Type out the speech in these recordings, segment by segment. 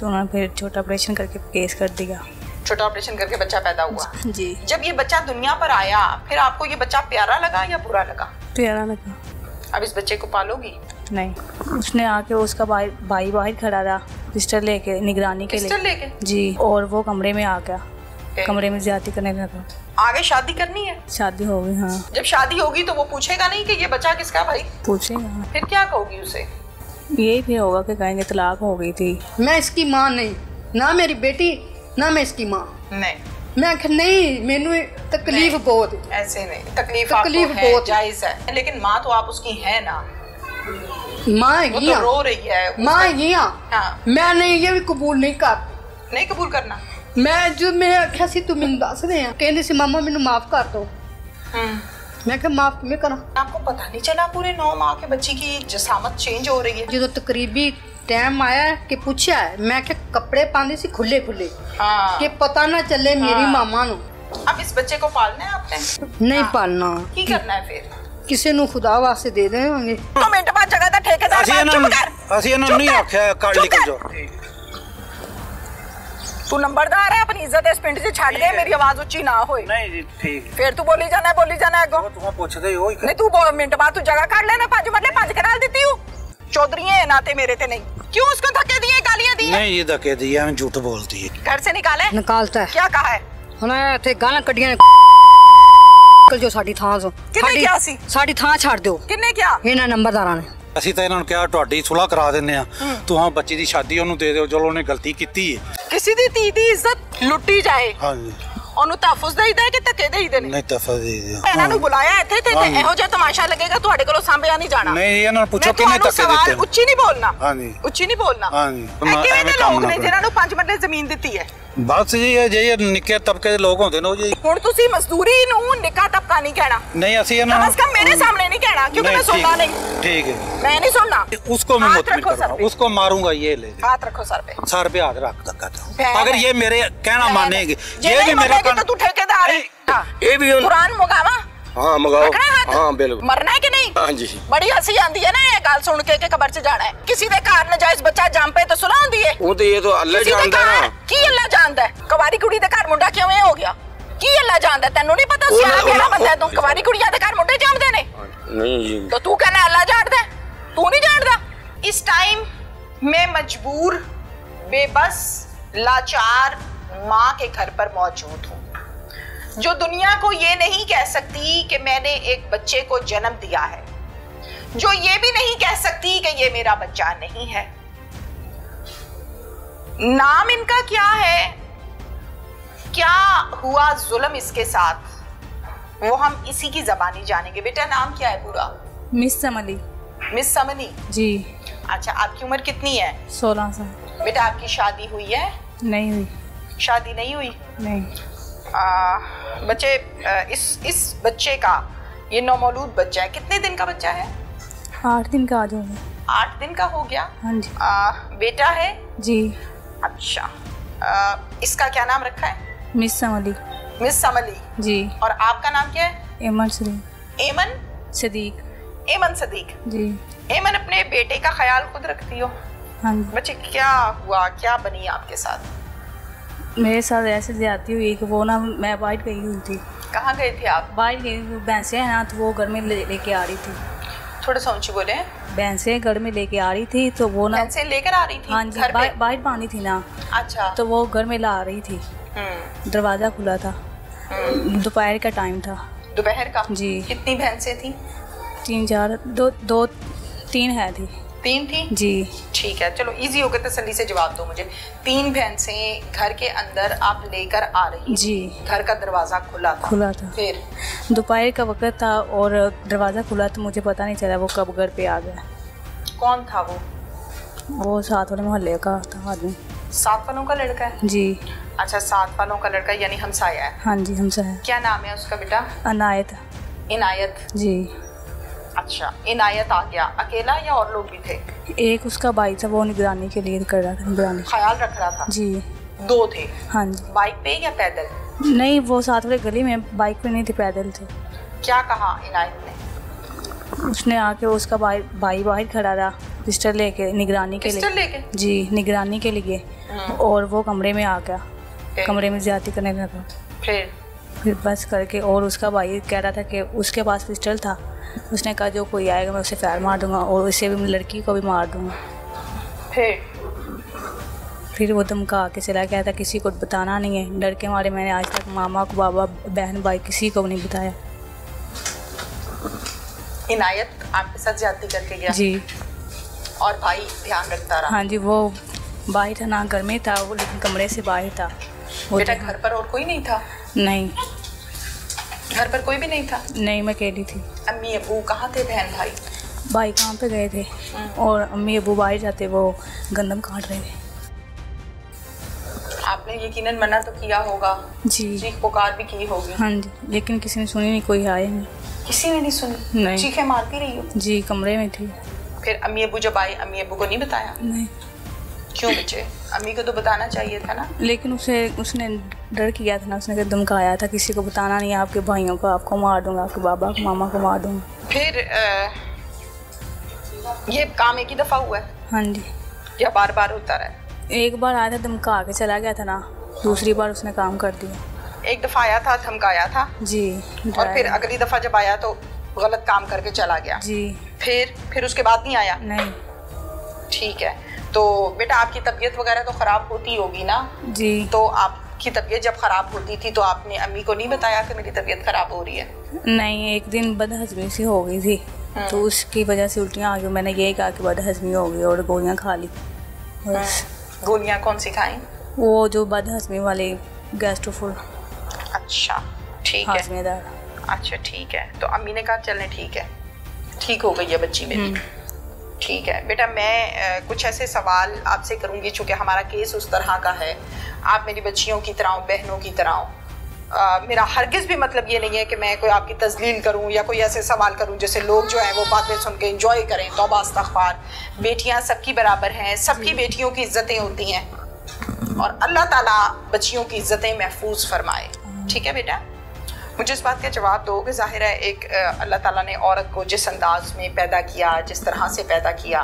तो उन्होंने फिर छोटा ऑपरेशन करके केस कर दिया। छोटा ऑपरेशन करके बच्चा पैदा हुआ। जी। जब ये बच्चा दुनिया पर आया फिर आपको ये बच्चा प्यारा लगा या बुरा लगा? प्यारा लगा। अब इस बच्चे को पालोगी? नहीं, उसने आके उसका भाई बाहर खड़ा था पिस्टल लेके, निगरानी के लिए जी, और वो कमरे में आ गया, कमरे में ज्यादती करने लगा। आगे शादी करनी है? शादी होगी हाँ। जब शादी होगी तो वो पूछेगा नहीं कि ये बच्चा किसका भाई? पूछेगा। फिर क्या कहोगी उसे? यही फिर होगा कि कहेंगे तलाक हो गई थी। मैं इसकी माँ नहीं, ना मेरी बेटी, ना मैं इसकी माँ। नहीं, मैं आखिर नहीं, मेनू तकलीफ बहुत। ऐसे नहीं, तकलीफ बहुत जायज है, लेकिन माँ तो आप उसकी है ना। माँ वो तो रो रही है। माँ हाँ। मैं नहीं, ये भी कबूल नहीं कबूल करना। मैं जो मैं आख्या सी तू मैनू दस रहे हैं, कहंदे सी मामा मैनू माफ कर दो। मैं क्या माफ किवें करा? आपको पता नहीं चला पूरे 9 माह के बच्ची की जिसामत चेंज हो रही है? जो तकरीबी टाइम आया कि पूछा है, मैं क्या कपड़े पांदी सी खुले खुले कि पता ना चले मेरी मामा नु। अब इस बच्चे को पालना है आपने? नहीं पालना। की करना है फिर? किसी नु खुदा वास्ते दे देंगे। 2 मिनट बाद जगह दा ठेकेदार ਅਸੀਂ ਇਹਨਾਂ ਨੂੰ ਨਹੀਂ ਆਖਿਆ ਕੱਢ ਨਿਕਲ ਜਾਓ। तू नंबरदार है, अपनी इज्जत इस पिंड से छाड़ दे, मेरी आवाज ऊंची ना होए। नहीं जी ठीक। फिर तू बोली जाना अगो। तू पूछदे हो नहीं, तू 2 मिनट बाद तू जगह काट लेना, 5 मरले 5 करा देती हूं। चौधरी है नाते मेरे ते नहीं। क्यों उसको धक्के दिए, गालियां दी? नहीं, ये धक्के दिए, मैं झूठ बोलती है। घर से निकालता है। क्या कहा है? हुन इथे गालां कड्डियां जो साडी थां सो। किन्ने क्या सी? साडी थां छाड़ दियो। किन्ने क्या? इन्हां नंबरदारां ने। ਅਸੀਂ ਤਾਂ ਇਹਨਾਂ ਨੂੰ ਕਿਹਾ ਤੁਹਾਡੀ ਸੁਲ੍ਹਾ ਕਰਾ ਦਿੰਨੇ ਆ, ਤੁਸੀਂ ਬੱਚੀ ਦੀ ਸ਼ਾਦੀ ਉਹਨੂੰ ਦੇ ਦਿਓ, ਚਲੋ ਉਹਨੇ ਗਲਤੀ ਕੀਤੀ ਹੈ। ਕਿਸੇ ਦੀ ਧੀ ਦੀ ਇੱਜ਼ਤ ਲੁੱਟੀ ਜਾਏ, ਹਾਂਜੀ, ਉਹਨੂੰ ਤਹਫੁਜ਼ ਦੇਈਦਾ ਕਿ ਧੱਕੇ ਦੇਈਦੇ ਨੇ? ਨਹੀਂ ਤਹਫੁਜ਼ ਦੇ ਦਿਓ। ਇਹਨਾਂ ਨੂੰ ਬੁਲਾਇਆ ਇੱਥੇ ਤੇ ਇਹੋ ਜਿਹਾ ਤਮਾਸ਼ਾ ਲੱਗੇਗਾ, ਤੁਹਾਡੇ ਕੋਲੋਂ ਸਾਂਭਿਆ ਨਹੀਂ ਜਾਣਾ। ਨਹੀਂ, ਇਹਨਾਂ ਨੂੰ ਪੁੱਛੋ ਕਿੰਨੇ ਧੱਕੇ ਦਿੱਤੇ। ਉੱਚੀ ਨਹੀਂ ਬੋਲਣਾ। ਹਾਂਜੀ, ਉੱਚੀ ਨਹੀਂ ਬੋਲਣਾ। ਹਾਂਜੀ। ਕਿਵੇਂ ਦੇ ਲੋਕ ਨੇ ਜਿਨ੍ਹਾਂ ਨੂੰ 5 ਮਰਲੇ ਜ਼ਮੀਨ ਦਿੱਤੀ ਹੈ? ਬਸ ਜੀ ਇਹ ਜੇ ਨਿੱਕੇ ਤਬਕੇ ਦੇ ਲੋਕ ਹੁੰਦੇ ਨੇ ਉਹ ਜੀ। ਹੁਣ ਤੁਸੀਂ ਮਜ਼ਦੂਰੀ ਨੂੰ ਨਿੱਕਾ ਤਬਕਾ ਨਹੀਂ ਕਹਿਣਾ। नहीं, ਅਸੀਂ ਇਹਨਾਂ ਨੂੰ ਕਮ मेरे सामने नहीं कहना, क्योंकि मैं सुनना नहीं। ठीक है, मैं नहीं सुनना। उसको मैं मुतमिन करूंगा, उसको मारूंगा। ये ले हाथ रखो सर पे। सर पे हाथ रख धक्का दो। अगर ये मेरे कहना मानेंगे, ये भी मेरा तो तू ठेकेदार है। ये भी कुरान मंगावा। हाँ मंगाओ। हाँ बिल्कुल। मरना है कि नहीं? हाँ जी। बड़ी हंसी आती है ना ये गल सुन के कब्र से जाना है। किसी दे घर नजायज बच्चा जम पे तो सुलह होंदी है। वो तो ये तो अल्लाह जानदा ना। की अल्लाह जानदा है? कुवारी कुड़ी दे घर मुंडा क्यों हो गया? की अल्लाह जानदा? तैनू नहीं पता सियाना केड़ा बंदा है? तू कुवारी कुड़ियां दे घर मुंडे जमदे ने? नहीं जी। तो तू कहना अल्लाह जानदा? तू नहीं जानदा? इस टाइम मैं मजबूर, बेबस, लाचार माँ के घर पर मौजूद हूँ, जो दुनिया को ये नहीं कह सकती कि मैंने एक बच्चे को जन्म दिया है, जो ये भी नहीं कह सकती कि ये मेरा बच्चा नहीं है। नाम इनका क्या है, क्या हुआ जुल्म इसके साथ, वो हम इसी की जबानी जानेंगे। बेटा नाम क्या है पूरा? मिस समली। मिस समली जी। अच्छा, आपकी उम्र कितनी है? 16 साल। बेटा आपकी शादी हुई है? नहीं हुई। शादी नहीं हुई? नहीं। बच्चे इस बच्चे का, ये नौमौलूद बच्चा है, कितने दिन का बच्चा है? 8 दिन का आज हो गया। 8 दिन का हो गया? हाँ जी। बेटा है? जी। अच्छा, इसका क्या नाम रखा है? मिस समली। मिस समली जी। और आपका नाम क्या है? एमन सदीक। एमन सदीक। एमन सदीक जी। एमन, अपने बेटे का ख्याल खुद रखती हो? हाँ। बच्चे क्या हुआ, क्या बनी आपके साथ? मेरे साथ ऐसे ज्यादती हुई कि वो ना, मैं बाहर गई हुई थी। कहाँ गए थे आप? बाहर गई, भैंसें हैं ना, तो वो घर में लेके आ रही थी। थोड़ा सा ऊंची बोले। भैंसें घर में लेके आ रही थी, तो वो ना भैंसें लेकर आ रही थी? हाँ जी, बाहर बांधी थी ना। अच्छा। तो वो घर में ला रही थी, दरवाजा खुला था, दोपहर का टाइम था। दोपहर का? जी। कितनी भैंसें थी? 3-4, 2-3 है थी। 3 थी जी। ठीक है, चलो इजी हो गया, तसल्ली से जवाब दो मुझे। 3 भैंसें घर के अंदर आप लेकर आ रही जी। घर का दरवाजा खुला था? फिर दोपहर का वक्त था और दरवाजा खुला, तो मुझे पता नहीं चला वो कब घर पे आ गया। कौन था वो साथ वाले मोहल्ले का था आदमी। साथ वालों का लड़का है? जी। अच्छा, साथ वालों का लड़का यानी हमसाया है? हाँ जी, हमसाया। क्या नाम है उसका बेटा? इनायत। इनायत जी। अच्छा, इनायत आ गया अकेला या और लोग भी थे? एक उसका भाई था, वो निगरानी के लिए कर रहा था, निगरानी ख्याल रख रहा था जी। 2 थे? हाँ जी। बाइक पे या पैदल? नहीं, वो साथ वाले गली में, बाइक पे नहीं थे, पैदल थे। क्या कहा इनायत ने? उसने आके उसका भाई बाहर खड़ा रहा पिस्टल लेके निगरानी के लिए। जी, निगरानी के लिए। और वो कमरे में आ गया, कमरे में ज्यादती करने लगा। फिर बस करके, और उसका भाई कह रहा था कि उसके पास पिस्टल था। उसने कहा जो कोई आएगा मैं उसे फायर मार दूंगा और उसे भी, लड़की को भी मार दूंगा। फिर वो धमका के चला गया था, किसी को बताना नहीं है। डर के मारे मैंने आज तक मामा को, बाबा, बहन, भाई किसी को नहीं बताया। इनायत आपके साथ ज्यादती करके गया? जी। और भाई ध्यान रखता रहा? हाँ जी, वो बाहर था, ना घर में था वो, लेकिन कमरे से बाहर था। बेटा घर पर और कोई नहीं था? नहीं, घर पर कोई भी नहीं था? नहीं, मैं अकेली थी। अम्मी अबू कहाँ थे? बहन भाई? भाई काम पे गए थे और अम्मी अबू बाहर जाते, वो गंदम काट रहे थे। आपने यकीनन मना तो किया होगा? जी। चीख पुकार भी की होगी? हाँ जी, लेकिन किसी ने सुनी नहीं, कोई आया नहीं। किसी ने नहीं सुनी? नहीं। चीखें मारती रही हो? जी, कमरे में थी। फिर अम्मी अबू जब आए, अम्मी अबू को नहीं बताया? नहीं। क्यों बच्चे? अम्मी को तो बताना चाहिए था ना। लेकिन उसने डर किया था ना, उसने धमकाया था किसी को बताना नहीं, आपके भाइयों को आपको मार दूंगा, आपके बाबा को, मामा को मार दूंगा। फिर ये काम एक ही दफा हुआ है? हाँ जी। या बार बार होता रहा? एक बार आया था, धमका के चला गया था ना, दूसरी बार उसने काम कर दिया। एक दफा आया था, धमकाया था? जी। और फिर अगली दफा जब आया तो गलत काम करके चला गया? जी। फिर उसके बाद नहीं आया? नहीं। ठीक है, तो बेटा आपकी तबीयत वगैरह तो खराब होती होगी ना? जी। तो आपकी तबीयत जब खराब होती थी तो आपने अम्मी को नहीं बताया कि मेरी तबीयत खराब हो रही है? नहीं, एक दिन बदहजमी सी हो गई थी, तो उसकी वजह से उल्टियाँ आ गई। मैंने यही कहा कि बदहजमी हो गई और गोलियाँ खा ली। गोलियाँ कौन सी खाई? वो जो बदहजमी वाली, गैस्ट्रोफुल। अच्छा, ठीक है। हाजमेदार। अच्छा, ठीक है। तो अम्मी ने कहा चलने ठीक है, ठीक हो गई है बच्ची मेरी। ठीक है बेटा, मैं कुछ ऐसे सवाल आपसे करूंगी चूंकि हमारा केस उस तरह का है। आप मेरी बच्चियों की तरह हो, बहनों की तरह हो। मेरा हरगिज़ भी मतलब ये नहीं है कि मैं कोई आपकी तजलील करूं या कोई ऐसे सवाल करूं जैसे लोग जो हैं वो बातें सुन के इंजॉय करें। तौबा इस्तग़फ़ार। बेटियां सबकी बराबर हैं, सबकी बेटियों की इज्जतें होती हैं और अल्लाह ताला बच्चियों की इज्जतें महफूज फरमाए। ठीक है बेटा, मुझे इस बात का जवाब दो कि ज़ाहिर है एक अल्लाह ताला ने औरत को जिस अंदाज में पैदा किया, जिस तरह से पैदा किया,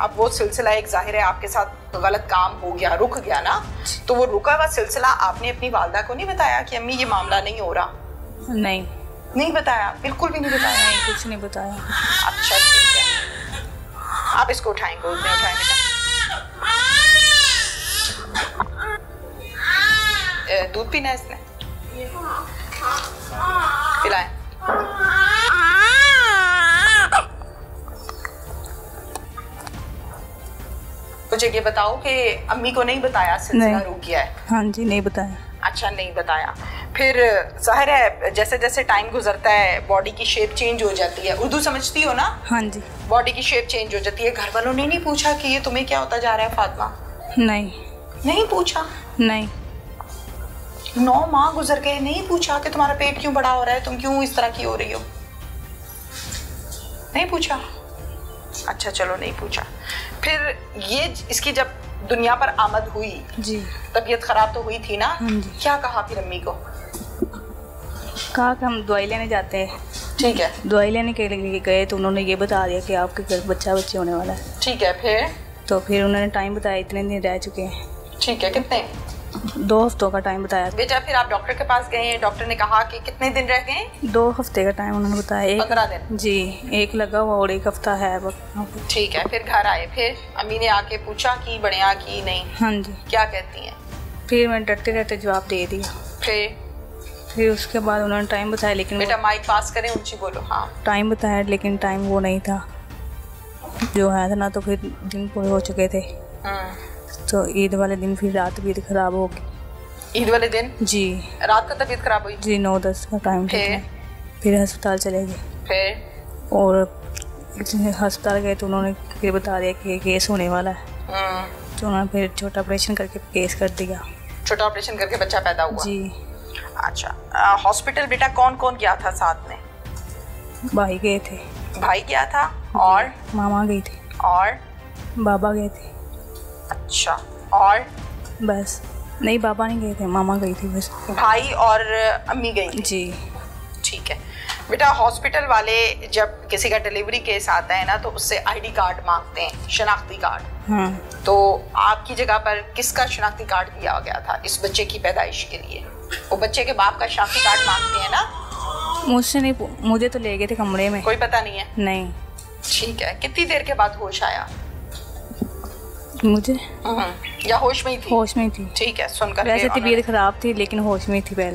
अब वो सिलसिला एक ज़ाहिर है आपके साथ गलत काम हो गया, रुक गया ना, तो वो रुका हुआ सिलसिला आपने अपनी वालदा को नहीं बताया कि अम्मी ये मामला नहीं हो रहा? नहीं बताया? बिल्कुल भी नहीं बताया? नहीं, कुछ नहीं बताया। अच्छा ठीक है, आप इसको उठाएं, गोद में उठाएं बेटा। दूध पीना है इसने? पिलाएं। मुझे ये बताओ कि अम्मी को नहीं बताया सिलसिला रुक गया है? हाँ जी, नहीं बताया। अच्छा, नहीं बताया। फिर जाहिर है जैसे जैसे टाइम गुजरता है बॉडी की शेप चेंज हो जाती है। उर्दू समझती हो ना? हाँ जी। बॉडी की शेप चेंज हो जाती है। घर वालों ने नहीं पूछा कि ये तुम्हें क्या होता जा रहा है फातिमा? नहीं पूछा? नहीं। 9 माह गुजर गए, नहीं पूछा कि तुम्हारा पेट क्यों बड़ा हो रहा है, तुम क्यों इस तरह की हो रही हो? नहीं पूछा? अच्छा चलो, नहीं पूछा। फिर ये इसकी जब दुनिया पर आमद हुई जी, तबीयत खराब तो हुई थी ना? क्या कहा फिर अम्मी को? कहा कि हम दवाई लेने जाते हैं। ठीक है। दवाई लेने के लिए गए तो उन्होंने ये बता दिया कि आपके घर बच्चे होने वाला है। ठीक है। फिर उन्होंने टाइम बताया, इतने दिन रह चुके हैं। ठीक है, कितने? 2 हफ्तों का टाइम बताया। बेटा फिर आप डॉक्टर के पास गए, डॉक्टर ने कहा कि कितने दिन रह गए? 2 हफ्ते का टाइम उन्होंने बताया। 15 दिन? जी, एक लगा हुआ और 1 हफ्ता है। ठीक है। फिर घर आए, फिर अम्मी ने आके पूछा कि बढ़िया की नहीं? हाँ जी। क्या कहती हैं? फिर मैं डरते डरते जवाब दे दिया। फिर उसके बाद उन्होंने टाइम बताया, लेकिन बेटा माइक पास करें, ऊंची बोलो। हाँ। टाइम बताया लेकिन टाइम वो नहीं था जो है था ना, तो फिर दिन पूरे हो चुके थे। तो ईद वाले दिन फिर रात भी ख़राब हो गई। ईद वाले दिन? जी। रात को तबीयत खराब हुई? जी, 9-10 का टाइम था। फिर अस्पताल चले गए। और अस्पताल गए तो उन्होंने फिर बता दिया कि केस होने वाला है। तो उन्होंने फिर छोटा ऑपरेशन करके केस कर दिया। छोटा ऑपरेशन करके बच्चा पैदा हुआ? जी। अच्छा, हॉस्पिटल बेटा कौन कौन गया था साथ में? भाई गए थे। भाई गया था और मामा गई थी और बाबा गए थे। अच्छा, और बस? नहीं, बाबा नहीं गए थे, मामा गई थी बस। भाई और अम्मी गई थी? जी। ठीक है बेटा हॉस्पिटल वाले जब किसी का डिलीवरी केस आता है ना तो उससे आईडी कार्ड मांगते हैं, शनाख्ती कार्ड। तो आपकी जगह पर किसका शनाख्ती कार्ड दिया गया था इस बच्चे की पैदाइश के लिए? वो बच्चे के बाप का शनाख्ती कार्ड मांगते हैं ना? मुझसे नहीं, मुझे तो ले गए थे कमरे में। कोई पता नहीं है? नहीं। ठीक है, कितनी देर के बाद होश आया मुझे? या होश में ही थी? होश में ही थी। ठीक है, सुनकर वैसे तबीयत खराब थी लेकिन होश में ही थी पहले।